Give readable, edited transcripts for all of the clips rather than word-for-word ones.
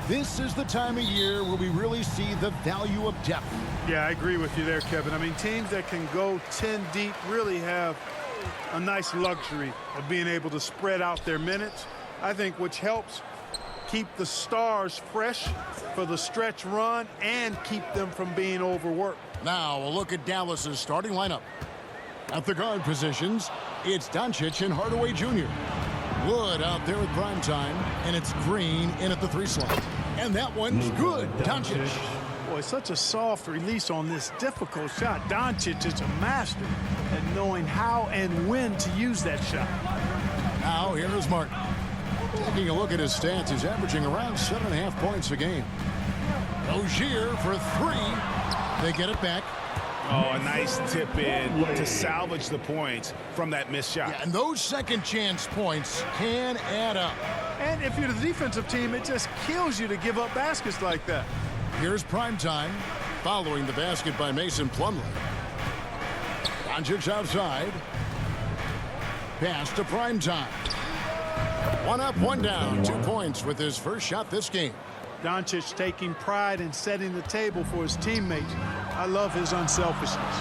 This is the time of year where we really see the value of depth. Yeah, I agree with you there, Kevin. I mean, teams that can go 10 deep really have a nice luxury of being able to spread out their minutes, I think, which helps keep the stars fresh for the stretch run and keep them from being overworked. Now a look at Dallas's starting lineup. At the guard positions, it's Doncic and Hardaway Jr. Wood out there at prime time, and it's Green in at the 3 slot. And that one's good. Doncic. Boy, such a soft release on this difficult shot. Doncic is a master at knowing how and when to use that shot. Now here is Martin. Taking a look at his stats, he's averaging around 7.5 points a game. Rozier for 3. They get it back. Oh, a nice tip in to salvage the points from that missed shot. Yeah, and those second chance points can add up. And if you're the defensive team, it just kills you to give up baskets like that. Here's prime time, following the basket by Mason Plumlee. Doncic outside. Pass to prime time. 1 up, 1 down. 2 points with his first shot this game. Doncic taking pride in setting the table for his teammates. I love his unselfishness.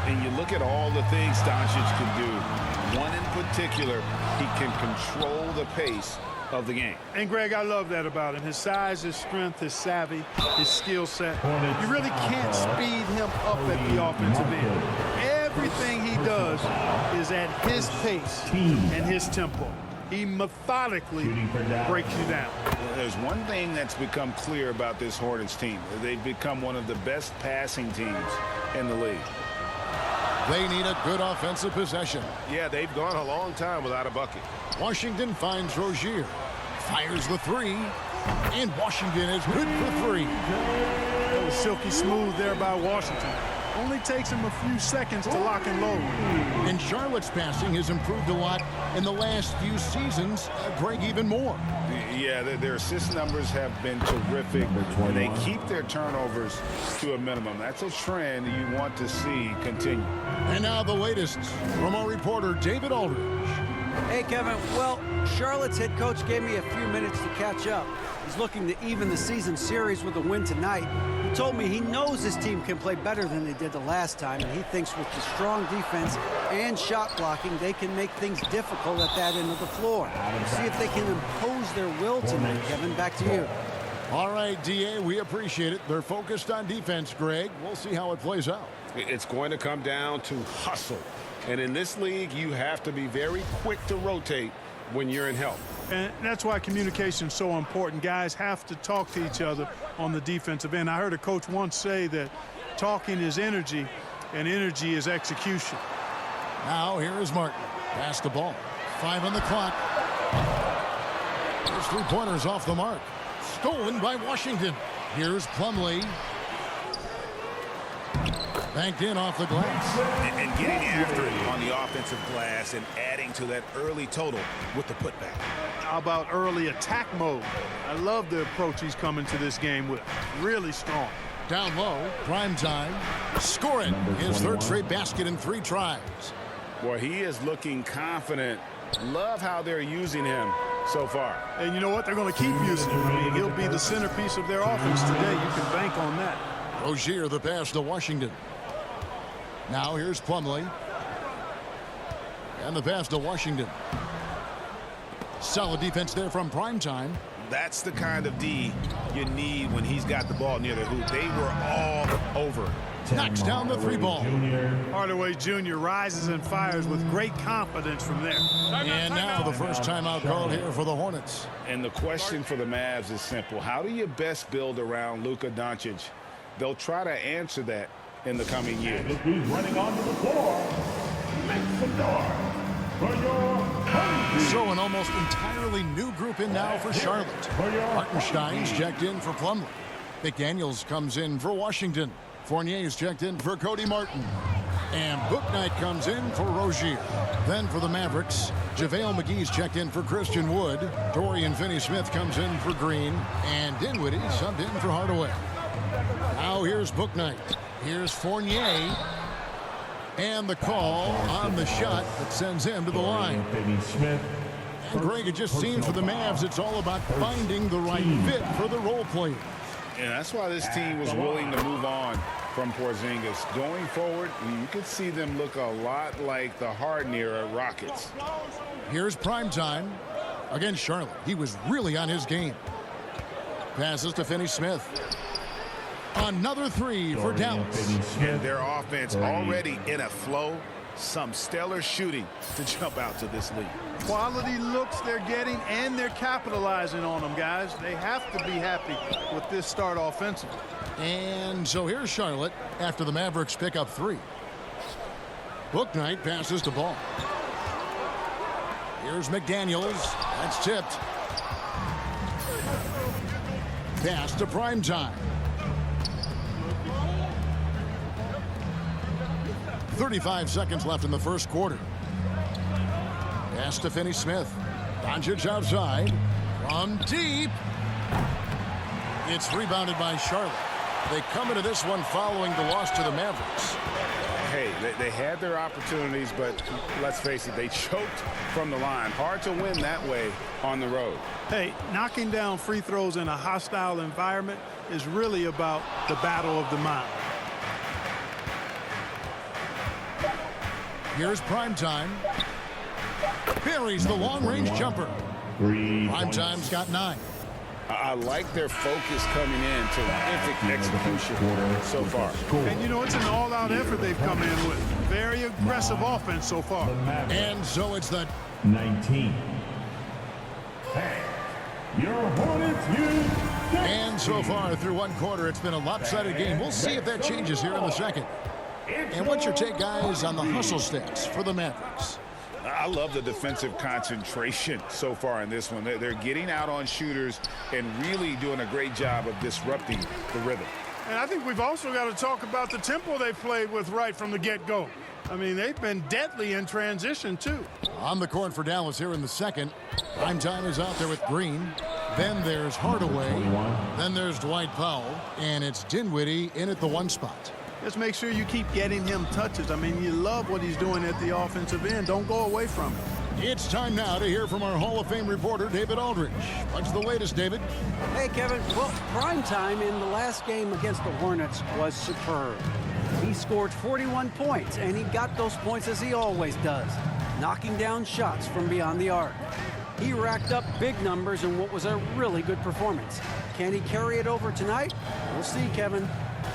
And you look at all the things Doncic can do. One in particular, he can control the pace of the game. And, Greg, I love that about him. His size, his strength, his savvy, his skill set. You really can't speed him up at the offensive end. Everything he does is at his pace and his tempo. He methodically breaks you down. There's one thing that's become clear about this Hornets team. They've become one of the best passing teams in the league. They need a good offensive possession. Yeah, they've gone a long time without a bucket. Washington finds Rozier. Fires the 3. And Washington is good for 3. That was silky smooth there by Washington. Only takes him a few seconds to lock and load. And Charlotte's passing has improved a lot in the last few seasons. Greg, even more. Yeah, their assist numbers have been terrific, and they keep their turnovers to a minimum. That's a trend you want to see continue. And now the latest from our reporter, David Aldridge. Hey, Kevin. Well, Charlotte's head coach gave me a few minutes to catch up. He's looking to even the season series with a win tonight. He told me he knows his team can play better than they did the last time, and he thinks with the strong defense and shot blocking, they can make things difficult at that end of the floor. See if they can impose their will tonight, Kevin. Back to you. All right, D.A., we appreciate it. They're focused on defense, Greg. We'll see how it plays out. It's going to come down to hustle. And in this league, you have to be very quick to rotate when you're in help. And that's why communication is so important. Guys have to talk to each other on the defensive end. I heard a coach once say that talking is energy, and energy is execution. Now here is Martin. Pass the ball. 5 on the clock. Those 3-pointers off the mark. Stolen by Washington. Here's Plumlee. Banked in off the glass. And getting after it on the offensive glass and adding to that early total with the putback. How about early attack mode? I love the approach he's coming to this game with. Really strong. Down low, prime time. Scoring his 3rd straight basket in 3 tries. Boy, he is looking confident. Love how they're using him so far. And you know what? They're going to keep using him. I mean, he'll be the centerpiece of their offense today. You can bank on that. Rozier the pass to Washington. Now here's Plumlee. And the pass to Washington. Solid defense there from prime time. That's the kind of D you need when he's got the ball near the hoop. They were all over. Knocks down the 3-ball. Hardaway Jr. rises and fires with great confidence from there. And now the first timeout called here for the Hornets. And the question for the Mavs is simple. How do you best build around Luka Doncic? They'll try to answer that in the coming years. He's running onto the floor. Make some noise for your Hornets. So an almost entirely new group in now for Charlotte. Hartenstein's checked in for Plumlee. McDaniels comes in for Washington. Fournier's checked in for Cody Martin. And Bouknight comes in for Rozier. Then for the Mavericks, JaVale McGee's checked in for Christian Wood. Dorian Finney-Smith comes in for Green. And Dinwiddie subbed in for Hardaway. Now here's Bouknight. Here's Fournier. And the call on the shot that sends him to the line. And Greg, it just seems for the Mavs, it's all about finding the right fit for the role players. And that's why this team was willing to move on from Porzingis. Going forward, you could see them look a lot like the Harden era Rockets. Here's primetime against Charlotte. He was really on his game. Passes to Finney-Smith. Another three for Dallas. And their offense already in a flow. Some stellar shooting to jump out to this lead. Quality looks they're getting, and they're capitalizing on them, guys. They have to be happy with this start offensively. And so here's Charlotte after the Mavericks pick up 3. Bouknight passes to Ball. Here's McDaniels. That's tipped. Pass to Primetime. 35 seconds left in the first quarter. Pass to Finney-Smith. Doncic outside. From deep. It's rebounded by Charlotte. They come into this one following the loss to the Mavericks. Hey, they had their opportunities, but let's face it, they choked from the line. Hard to win that way on the road. Hey, knocking down free throws in a hostile environment is really about the battle of the mind. Here's Primetime. Buries the long-range jumper. Primetime's got 9. I like their focus coming in. Terrific execution so far. And, you know, it's an all-out effort they've come in with. Very aggressive offense so far. And so it's the 19. Hey, your Hornets use. And so far through one quarter, it's been a lopsided game. We'll see if that changes here in the second. And what's your take, guys, on the hustle stats for the Mavericks? I love the defensive concentration so far in this one. They're getting out on shooters and really doing a great job of disrupting the rhythm. And I think we've also got to talk about the tempo they've played with right from the get-go. I mean, they've been deadly in transition, too. On the court for Dallas here in the second. Primetime is out there with Green. Then there's Hardaway. Then there's Dwight Powell. And it's Dinwiddie in at the 1 spot. Just make sure you keep getting him touches. I mean, you love what he's doing at the offensive end. Don't go away from it. It's time now to hear from our Hall of Fame reporter, David Aldridge. What's the latest, David? Hey, Kevin. Well, Primetime in the last game against the Hornets was superb. He scored 41 points, and he got those points as he always does, knocking down shots from beyond the arc. He racked up big numbers in what was a really good performance. Can he carry it over tonight? We'll see, Kevin.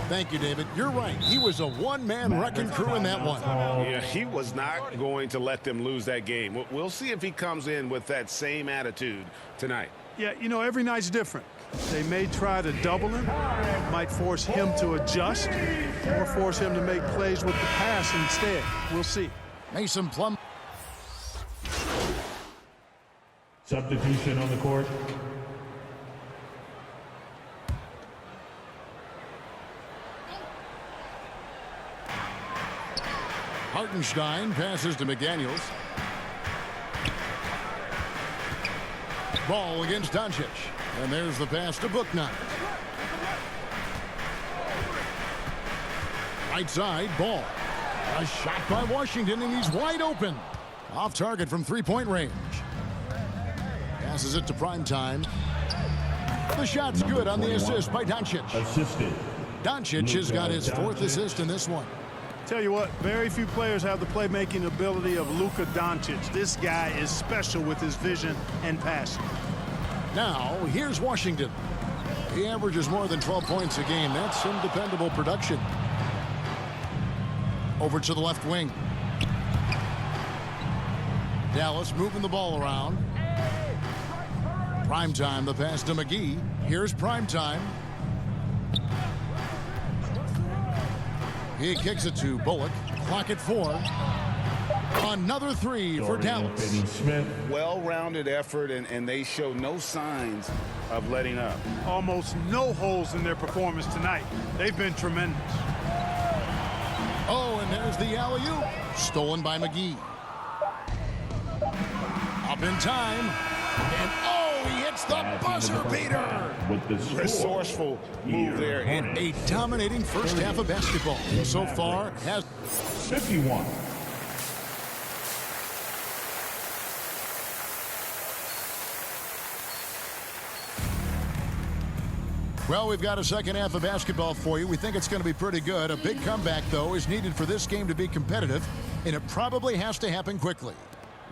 Thank you, David. You're right. He was a one-man wrecking crew in that one. Yeah, he was not going to let them lose that game. We'll see if he comes in with that same attitude tonight. Yeah, you know, every night's different. They may try to double him, might force him to adjust, or force him to make plays with the pass instead. We'll see. Mason Plum. Substitution on the court. Hartenstein passes to McDaniels. Ball against Doncic. And there's the pass to Bouknight. Right side, Ball. A shot by Washington, and he's wide open. Off target from three-point range. Passes it to Primetime. The shot's good on the assist by Doncic. Assisted. Doncic has got his 4th assist in this one. Tell you what, very few players have the playmaking ability of Luka Doncic. This guy is special with his vision and passing. Now, here's Washington. He averages more than 12 points a game. That's some dependable production. Over to the left wing. Dallas moving the ball around. Primetime, the pass to McGee. Here's Primetime. He kicks it to Bullock. Clock at 4. Another 3 for Dallas. Well-rounded effort, and they show no signs of letting up. Almost no holes in their performance tonight. They've been tremendous. Oh, and there's the alley-oop. Stolen by McGee. Up in time. And oh, he hits the buzzer beater. With the Resourceful move there. And A dominating first half of basketball. So far has 51. Well, we've got a second half of basketball for you. We think it's going to be pretty good. A big comeback, though, is needed for this game to be competitive, and it probably has to happen quickly.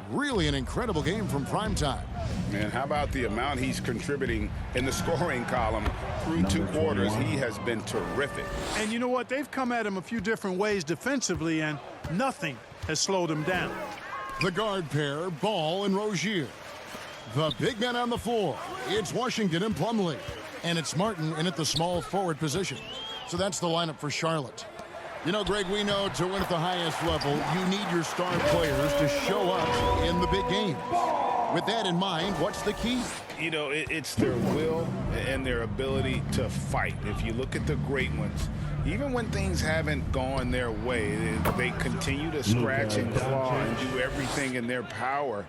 Really an incredible game from primetime. And how about the amount he's contributing in the scoring column through 2 quarters? He has been terrific. And you know what? They've come at him a few different ways defensively, and nothing has slowed him down. The guard pair, Ball and Rozier. The big men on the floor. It's Washington and Plumlee. And it's Martin in at the small forward position. So that's the lineup for Charlotte. You know, Greg, we know to win at the highest level, you need your star players to show up in the big games. With that in mind, what's the key? You know, it's their will and their ability to fight. If you look at the great ones, even when things haven't gone their way, they continue to scratch and claw and do everything in their power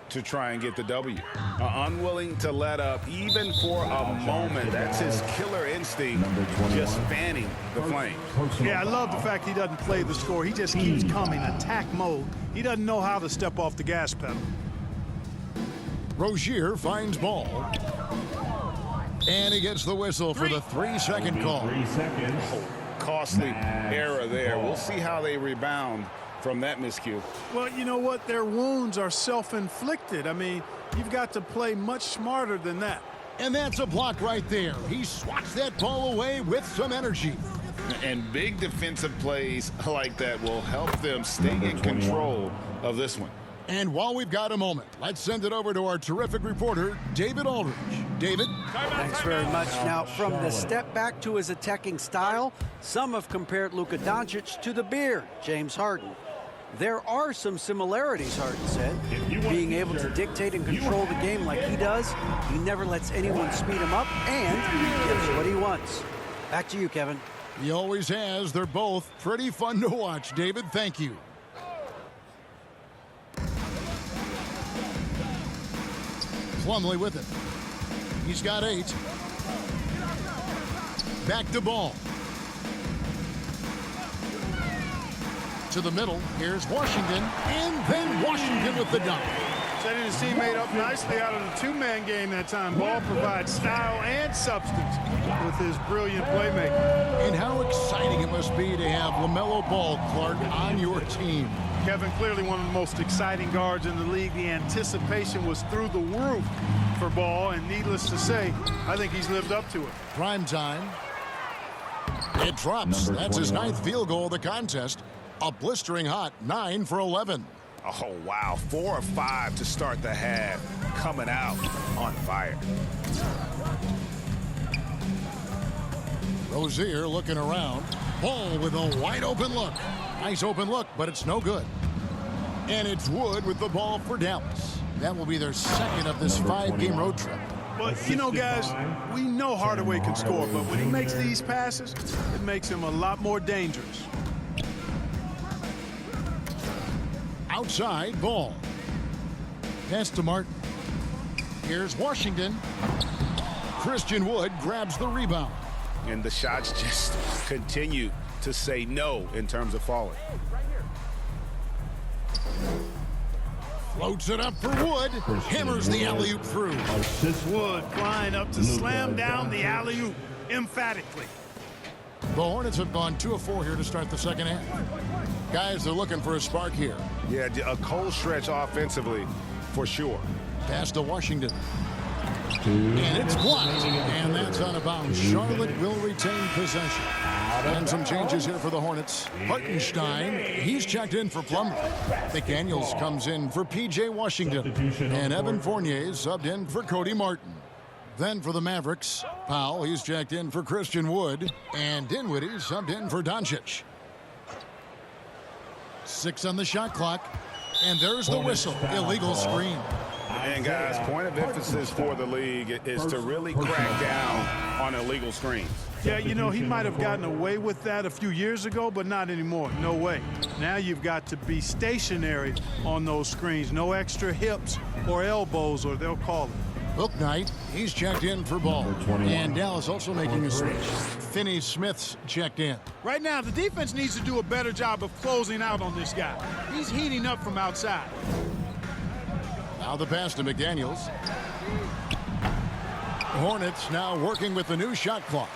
to try and get the W. Unwilling to let up even for a moment. That's his killer instinct, just fanning the flame. Yeah, I love the fact he doesn't play the score. He just keeps coming, attack mode. He doesn't know how to step off the gas pedal. Rozier finds Ball. And he gets the whistle for the 3-second call. 3 seconds. Costly error there. We'll see how they rebound from that miscue. Well, you know what? Their wounds are self-inflicted. I mean, you've got to play much smarter than that. And that's a block right there. He swats that ball away with some energy. And big defensive plays like that will help them stay in control of this one. And while we've got a moment, let's send it over to our terrific reporter, David Aldridge. David? Thanks very much. Now, from the step back to his attacking style, some have compared Luka Doncic to the Beard, James Harden. There are some similarities, Harden said. Being able to dictate and control the game like he does, he never lets anyone speed him up, and he gives what he wants. Back to you, Kevin. He always has. They're both pretty fun to watch, David. Thank you. Plumlee with it. He's got 8. Back to Ball. To the middle. Here's Washington. And then Washington with the dunk. Setting his teammate up nicely out of the two-man game that time. Ball provides style and substance with his brilliant playmaking. And how exciting it must be to have LaMelo Ball, Clark, on your team. Kevin, clearly one of the most exciting guards in the league. The anticipation was through the roof for Ball, and needless to say, I think he's lived up to it. Prime time. It drops. That's his 9th field goal of the contest. A blistering hot 9 for 11. Oh, wow. 4 of 5 to start the half. Coming out on fire. Rozier looking around. Ball with a wide open look. Nice open look, but it's no good. And it's Wood with the ball for Dallas. That will be their second of this 5-game road trip. But, you know, guys, we know Hardaway can score, but when he makes these passes, it makes him a lot more dangerous. Outside, Ball. Pass to Martin. Here's Washington. Christian Wood grabs the rebound. And the shots just continue to say no in terms of falling. Floats it up for Wood. Hammers the alley-oop through. Wood flying up to slam down the alley-oop emphatically. The Hornets have gone 2 of 4 here to start the second half. Guys, they're looking for a spark here. Yeah, a cold stretch offensively for sure. Pass to Washington. And it's blocked. And that's out of bounds. Charlotte will retain possession. And some changes here for the Hornets. Hartenstein, he's checked in for Plumlee. McDaniels comes in for P.J. Washington. And Evan Fournier subbed in for Cody Martin. Then for the Mavericks, Powell, he's checked in for Christian Wood. And Dinwiddie subbed in for Doncic. 6 on the shot clock. And there's the whistle. Illegal screen. And guys, point of emphasis for the league is to really crack down on illegal screens. Yeah, you know, he might have gotten away with that a few years ago, but not anymore. No way. Now you've got to be stationary on those screens. No extra hips or elbows, or they'll call it. Book Knight, he's checked in for Ball. And Dallas also making a switch. Finney Smith's checked in. Right now, the defense needs to do a better job of closing out on this guy. He's heating up from outside. Now the pass to McDaniels. Hornets now working with the new shot clock.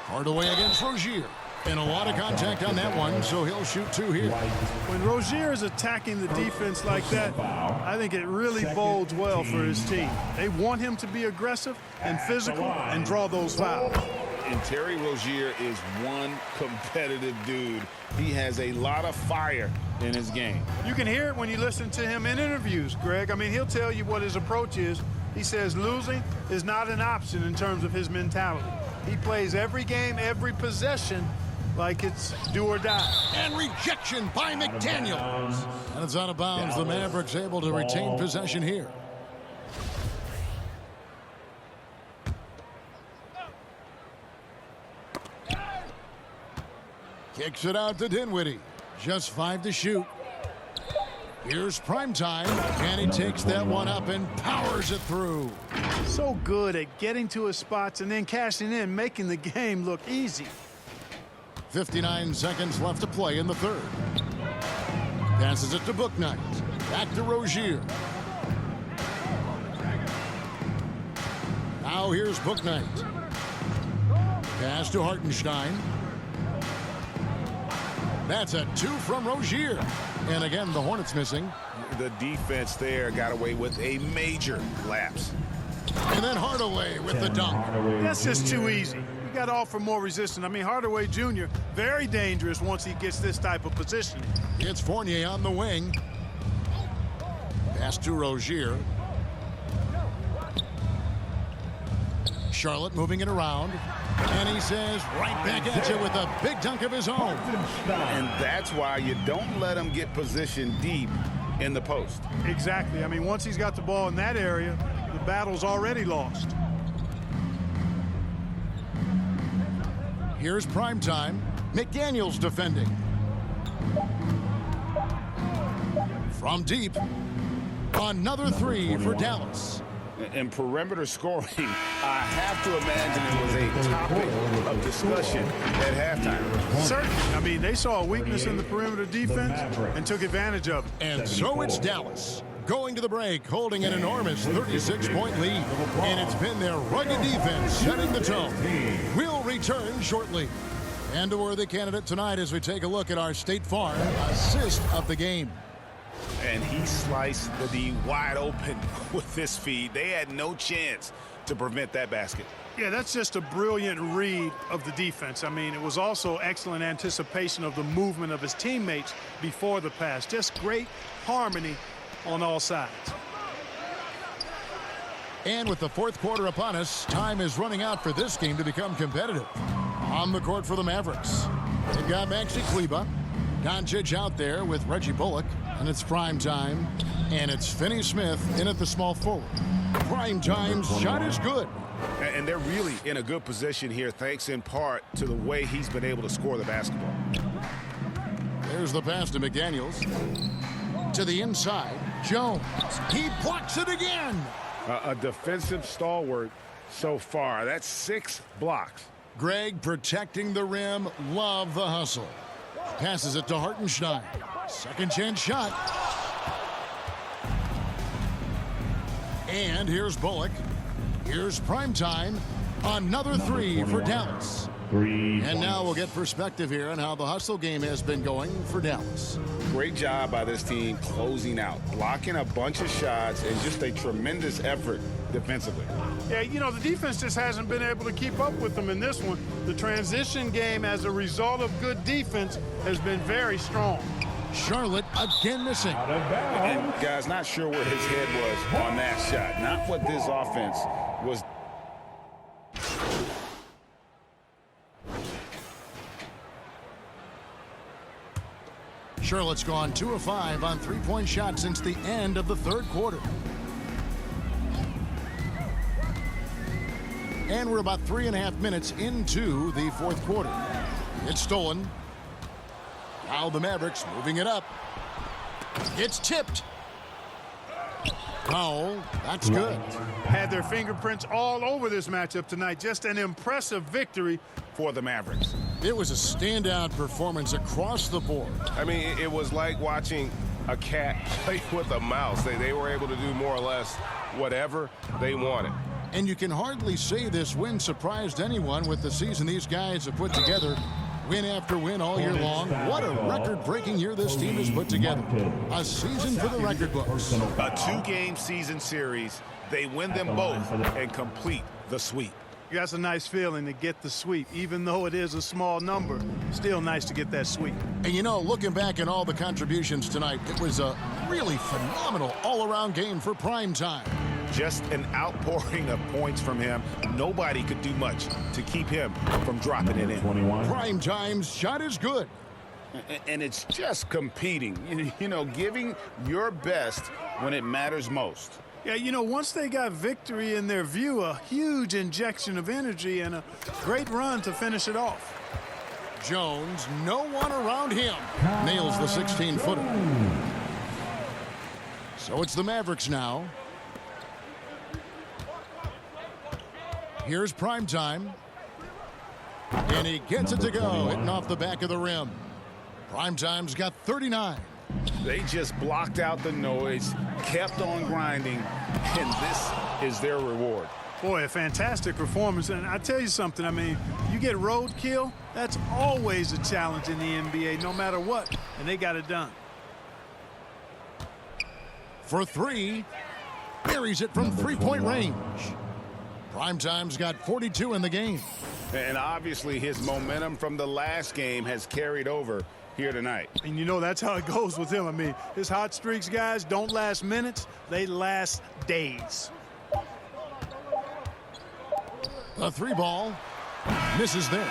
Hardaway against Rozier. And a lot of contact on that one, so he'll shoot 2 here. When Rozier is attacking the defense like that, I think it really bodes well for his team. They want him to be aggressive and physical and draw those fouls. And Terry Rozier is one competitive dude. He has a lot of fire in his game. You can hear it when you listen to him in interviews, Greg. I mean, he'll tell you what his approach is. He says losing is not an option in terms of his mentality. He plays every game, every possession, like it's do or die. And rejection by McDaniels. And it's out of bounds. The Mavericks able to retain possession here. Kicks it out to Dinwiddie. Just 5 to shoot. Here's Primetime. And he takes that one up and powers it through. So good at getting to his spots and then cashing in, making the game look easy. 59 seconds left to play in the third. Passes it to Bouknight. Back to Rozier. Now here's Bouknight. Pass to Hartenstein. That's a 2 from Rozier. And again, the Hornets missing. The defense there got away with a major lapse. And then Hardaway with the dunk. That's just too easy. You got to offer more resistance. I mean, Hardaway Jr., very dangerous once he gets this type of position. It's Fournier on the wing. Pass to Rozier. Charlotte moving it around. And he says right back at you with a big dunk of his own. And that's why you don't let him get positioned deep in the post. Exactly. I mean, once he's got the ball in that area, the battle's already lost. Here's Primetime. McDaniels defending. From deep. Another 3 for Dallas. In perimeter scoring, I have to imagine it was a topic of discussion at halftime. Certainly. I mean, they saw a weakness in the perimeter defense and took advantage of it. And so it's Dallas going to the break, holding an enormous 36-point lead. And it's been their rugged defense setting the tone. We'll return shortly. And a worthy candidate tonight as we take a look at our State Farm assist of the game. And he sliced the D wide open with this feed. They had no chance to prevent that basket. Yeah, that's just a brilliant read of the defense. I mean, it was also excellent anticipation of the movement of his teammates before the pass. Just great harmony on all sides. And with the fourth quarter upon us, time is running out for this game to become competitive. On the court for the Mavericks, they've got Maxi Kleber. Doncic out there with Reggie Bullock. And it's Primetime. And it's Finney-Smith in at the small forward. Primetime's shot is good. And they're really in a good position here, thanks in part to the way he's been able to score the basketball. There's the pass to McDaniels. To the inside, Jones. He blocks it again. A defensive stalwart so far. That's 6 blocks. Greg protecting the rim. Love the hustle. Passes it to Hartenstein. Second chance shot. And here's Bullock. Here's Primetime. Another 3 for Dallas. And now we'll get perspective here on how the hustle game has been going for Dallas. Great job by this team closing out, blocking a bunch of shots, and just a tremendous effort defensively. Yeah, you know, the defense just hasn't been able to keep up with them in this one. The transition game, as a result of good defense, has been very strong. Charlotte again missing. And guys, not sure where his head was on that shot. Not what this offense was. Charlotte's gone 2 of 5 on three-point shots since the end of the third quarter. And we're about 3.5 minutes into the fourth quarter. It's stolen. Now the Mavericks moving it up. It's tipped. Foul. That's good. Had their fingerprints all over this matchup tonight. Just an impressive victory For the Mavericks. It was a standout performance across the board. I mean, it was like watching a cat play with a mouse. They were able to do more or less whatever they wanted. And you can hardly say this win surprised anyone with the season these guys have put together. Win after win all year long. What a record-breaking year this team has put together. A season for the record books. A 2-game season series. They win them both and complete the sweep. That's a nice feeling to get the sweep. Even though it is a small number, still nice to get that sweep. And you know, looking back at all the contributions tonight, it was a really phenomenal all-around game for prime time. Just an outpouring of points from him. Nobody could do much to keep him from dropping it in. Prime time's shot is good. And it's just competing, you know, giving your best when it matters most. Yeah, you know, once they got victory in their view, a huge injection of energy and a great run to finish it off. Jones, no one around him. Nails the 16-footer. So it's the Mavericks now. Here's prime time. And he gets it to go, hitting off the back of the rim. Prime time's got 39. They just blocked out the noise, kept on grinding, and this is their reward. Boy, a fantastic performance. And I tell you something, I mean, you get roadkill, that's always a challenge in the NBA, no matter what, and they got it done. For three, buries it from three-point range. Primetime's got 42 in the game. And obviously his momentum from the last game has carried over here tonight. And you know that's how it goes with him. I mean, his hot streaks, guys, don't last minutes. They last days. The three ball misses there.